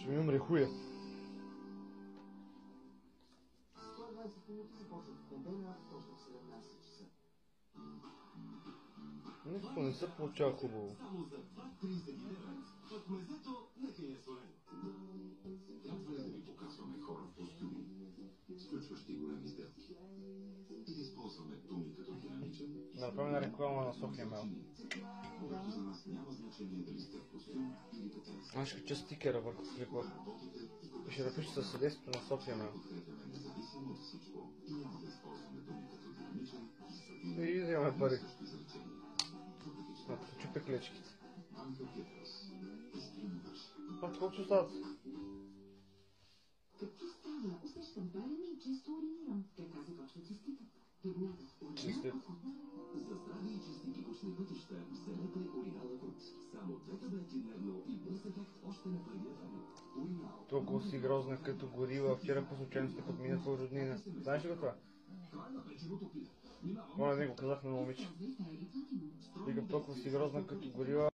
Ще ми умре хуя. 120 минути започват в неделя, точно в 17 часа. Нищо не се получава хубаво. Само за 2,39, пък мезето нека е солено. Трябва ли да ви показваме хора в костюми, сключващи големи сделки? И да използваме думи като динамичен? Да направим реклама на София Мел. Когато за нас няма значение дали сте в костюм или петенс. Аз ще кача стикера върху клипа. И ще напиша със съдействието на София Мел. Подкрепяме независимо от всичко и няма да използваме думи като динамичен и стабилен. И вземаме пари. Същи изречения. Чупя клечките. Анкъл Петрос. Искрен мъж. Пак колко ще стават? Какви става? Усещам палене и често уринирам. Така започва чиститата. Турнята в Чистит. За здрави и чисти кикошни пътища вземете Уринал Акут. Само 2 таблетки дневно и бърз ефект още на първия ден. Уринал. Толкова си грозна като горила. Вчера по случайно сте подмина твой роднина. Знаеш ли го това? Край на печивото пиле. Минавам. Моля, не го казах на момиче. Вика, толкова си грозна като горила.